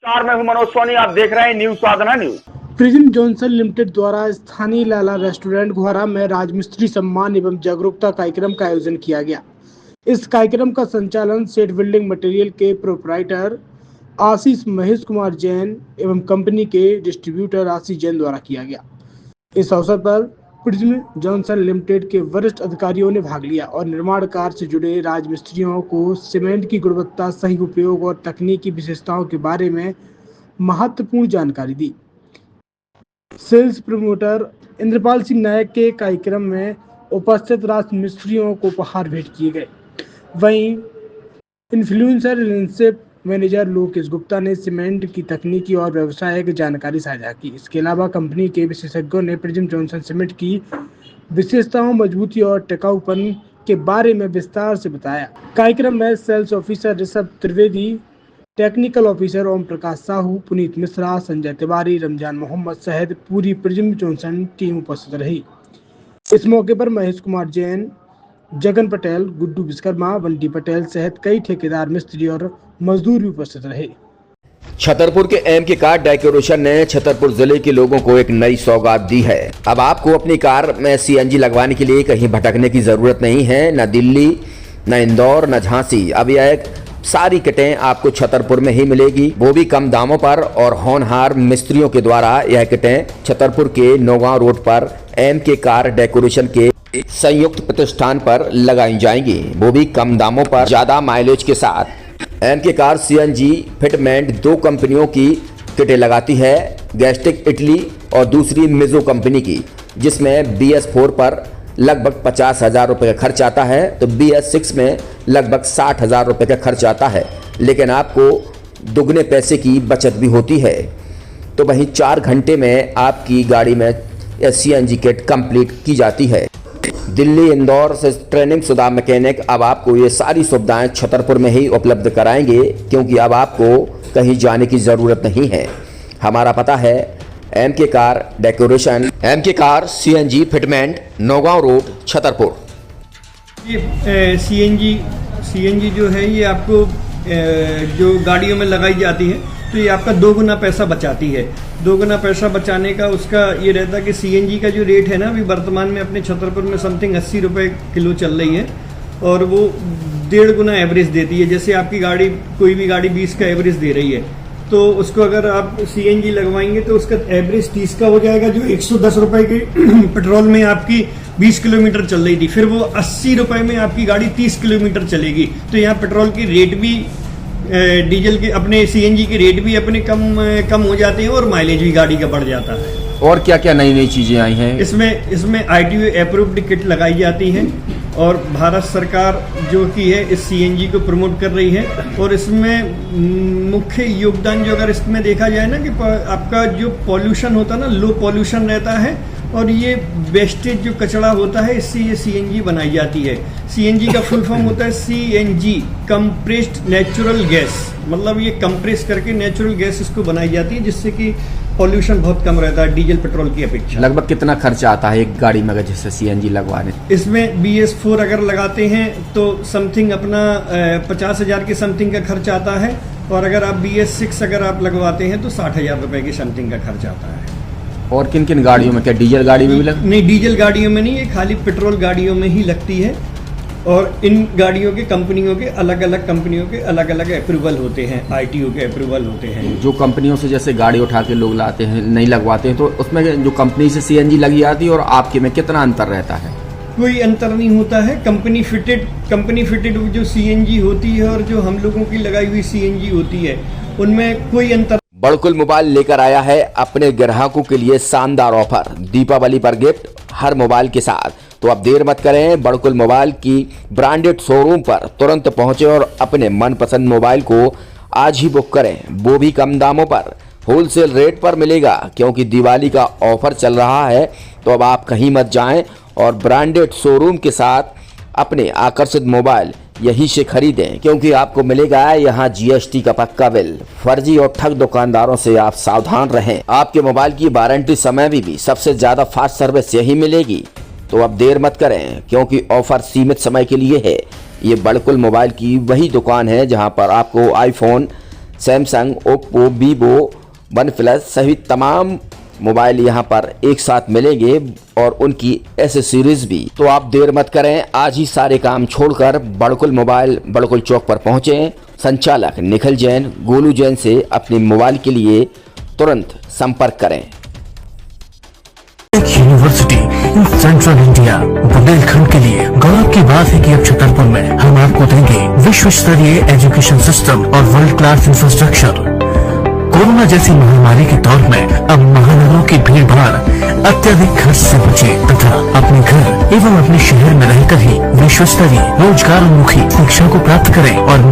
नमस्कार, मैं हूं मनोज सोनी। आप देख रहे हैं न्यूज साधना न्यूज। प्रिज्म जॉनसन लिमिटेड द्वारा स्थानीय लाला रेस्टोरेंट घोरा में राजमिस्त्री सम्मान एवं जागरूकता कार्यक्रम का आयोजन किया गया। इस कार्यक्रम का संचालन सेट बिल्डिंग मटेरियल के प्रोपराइटर आशीष महेश कुमार जैन एवं कंपनी के डिस्ट्रीब्यूटर आशीष जैन द्वारा किया गया। इस अवसर पर प्रिज्म जॉनसन लिमिटेड के वरिष्ठ अधिकारियों ने भाग लिया और निर्माण कार्य से जुड़े राजमिस्त्रियों को सीमेंट की गुणवत्ता, सही उपयोग और तकनीकी विशेषताओं के बारे में महत्वपूर्ण जानकारी दी। सेल्स प्रमोटर इंद्रपाल सिंह नायक के कार्यक्रम में उपस्थित राजमिस्त्रियों को उपहार भेंट किए गए। वहीं influencer relationship manager Lokesh Gupta ने सीमेंट की तकनीकी और व्यवसायिक जानकारी साझा की। इसके अलावा कंपनी के विशेषज्ञों ने प्रिज्म जॉनसन सीमेंट की विशेषताओं, मजबूती और टिकाऊपन के बारे में विस्तार से बताया। कार्यक्रम में sales officer Rishabh Trivedi, technical officer Om Prakash Sahu, Puneet Mishra, Sanjay Tiwari, Ramzan Mohammad सहित पूरी प्रिज्म जॉनसन टीम उपस्थित रही। इस मौके पर महेश कुमार जैन, जगन पटेल, गुड्डू विश्वकर्मा, बंटी पटेल सहित कई ठेकेदार, मिस्त्री और मजदूर भी उपस्थित रहे। छतरपुर के एमके कार डेकोरेशन ने छतरपुर जिले के लोगों को एक नई सौगात दी है। अब आपको अपनी कार में सीएनजी लगवाने के लिए कहीं भटकने की जरूरत नहीं है। न दिल्ली, न इंदौर, न झांसी। अब यह एक सारी किटें आपको छतरपुर में ही मिलेगी, वो भी कम दामों पर। और होनहार मिस्त्रियों के द्वारा यह किटें छतरपुर के नौगांव रोड पर एमके कार डेकोरेशन के संयुक्त प्रतिष्ठान पर लगाई जाएंगी, वो भी कम दामों पर, ज्यादा माइलेज के साथ। एमके कार सीएनजी फिटमेंट दो कंपनियों की किटें लगाती है, गैस्टिक इटली और दूसरी मिजो कंपनी की, जिसमें BS4 पर लगभग 50,000 रुपये का खर्च आता है, तो BS6 में लगभग 60,000 रुपये का खर्च आता है। लेकिन आपको दुगने पैसे की बचत भी होती है। तो वहीं 4 घंटे में आपकी गाड़ी में सीएनजी किट कंप्लीट की जाती है। दिल्ली, इंदौर से ट्रेनिंग शुदा मैकेनिक अब आपको ये सारी सुविधाएं छतरपुर में ही उपलब्ध कराएंगे, क्योंकि अब आपको कहीं जाने की ज़रूरत नहीं है। हमारा पता है MK car decoration, MK car CNG fitment, Naugaon road, Chhatarpur. ये सीएनजी जो है ये आपको जो गाड़ियों में लगाई जाती है, तो ये आपका 2 गुना पैसा बचाती है। 2 गुना पैसा बचाने का उसका ये रहता है कि सीएनजी का जो रेट है ना, अभी वर्तमान में अपने छतरपुर में समथिंग 80 रुपये किलो चल रही है, और वो 1.5 गुना एवरेज देती है। जैसे आपकी गाड़ी, कोई भी गाड़ी 20 का एवरेज दे रही है, तो उसको अगर आप सीएनजी लगवाएंगे तो उसका एवरेज 30 का हो जाएगा। जो 110 रुपए के पेट्रोल में आपकी 20 किलोमीटर चल रही थी, फिर वो 80 रुपए में आपकी गाड़ी 30 किलोमीटर चलेगी। तो यहाँ पेट्रोल की रेट भी, डीजल के, अपने सीएनजी के रेट भी अपने कम हो जाते हैं, और माइलेज भी गाड़ी का बढ़ जाता है। और क्या क्या नई नई चीजें आई हैं? इसमें ITO अप्रूव्ड किट लगाई जाती है, और भारत सरकार जो कि है इस सीएनजी को प्रमोट कर रही है। और इसमें मुख्य योगदान जो अगर इसमें देखा जाए ना, कि आपका जो पॉल्यूशन होता है ना, लो पॉल्यूशन रहता है, और ये वेस्टेज जो कचरा होता है, इससे ये सीएनजी बनाई जाती है। सीएनजी का फुल फॉर्म होता है CNG, कंप्रेस्ड नेचुरल गैस। मतलब ये कंप्रेस करके नेचुरल गैस इसको बनाई जाती है, जिससे कि पॉल्यूशन बहुत कम रहता है डीजल पेट्रोल की अपेक्षा। लगभग कितना खर्चा आता है एक गाड़ी में अगर जैसे सीएनजी लगवाने? इसमें BS4 अगर लगाते हैं तो समथिंग अपना 50,000 के समथिंग का खर्च आता है, और अगर आप BS6 अगर आप लगवाते हैं तो 60,000 रुपए की समथिंग का खर्च आता है। और किन किन गाड़ियों में? क्या डीजल गाड़ी में भी नहीं, डीजल गाड़ियों में नहीं, ये खाली पेट्रोल गाड़ियों में ही लगती है। और इन गाड़ियों के कंपनियों के अलग अलग अप्रूवल होते हैं, ITO के अप्रूवल होते हैं। जो कंपनियों से जैसे गाड़ी उठा के लोग लाते हैं, नहीं लगवाते हैं, तो उसमें जो कंपनी से सीएनजी लगी आती है और आपके में कितना अंतर रहता है? कोई अंतर नहीं होता है। कंपनी फिटेड जो सीएनजी होती है और जो हम लोगों की लगाई हुई सीएनजी होती है, उनमें कोई अंतर। बड़कुल मोबाइल लेकर आया है अपने ग्राहकों के लिए शानदार ऑफर, दीपावली पर गिफ्ट हर मोबाइल के साथ। तो अब देर मत करें, बड़कुल मोबाइल की ब्रांडेड शोरूम पर तुरंत पहुंचे और अपने मनपसंद मोबाइल को आज ही बुक करें, वो भी कम दामों पर, होलसेल रेट पर मिलेगा, क्योंकि दिवाली का ऑफर चल रहा है। तो अब आप कहीं मत जाएं और ब्रांडेड शोरूम के साथ अपने आकर्षित मोबाइल यहीं से खरीदें, क्योंकि आपको मिलेगा यहाँ GST का पक्का बिल। फर्जी और ठग दुकानदारों से आप सावधान रहें। आपके मोबाइल की वारंटी समय में भी सबसे ज्यादा फास्ट सर्विस यही मिलेगी। तो अब देर मत करें, क्योंकि ऑफर सीमित समय के लिए है। ये बड़कुल मोबाइल की वही दुकान है जहां पर आपको iPhone Samsung, Oppo, Vivo, one plus सहित तमाम मोबाइल यहाँ पर एक साथ मिलेंगे और उनकी एसेसरीज भी। तो आप देर मत करें, आज ही सारे काम छोड़कर बड़कुल मोबाइल बड़कुल चौक पर पहुँचें। संचालक निखिल जैन, गोलू जैन से अपने मोबाइल के लिए तुरंत संपर्क करें। University in central India Bundelkhand के लिए गौरव की बात है कि अब छतरपुर में हम आपको देंगे विश्व स्तरीय एजुकेशन सिस्टम और वर्ल्ड क्लास इंफ्रास्ट्रक्चर। कोरोना जैसी महामारी के दौर में अब महानगरों की भीड़ भाड़ अत्यधिक खर्च से बचे तथा अपने घर एवं अपने शहर में रहकर ही विश्व स्तरीय रोजगार उन्मुखी शिक्षा को प्राप्त करें और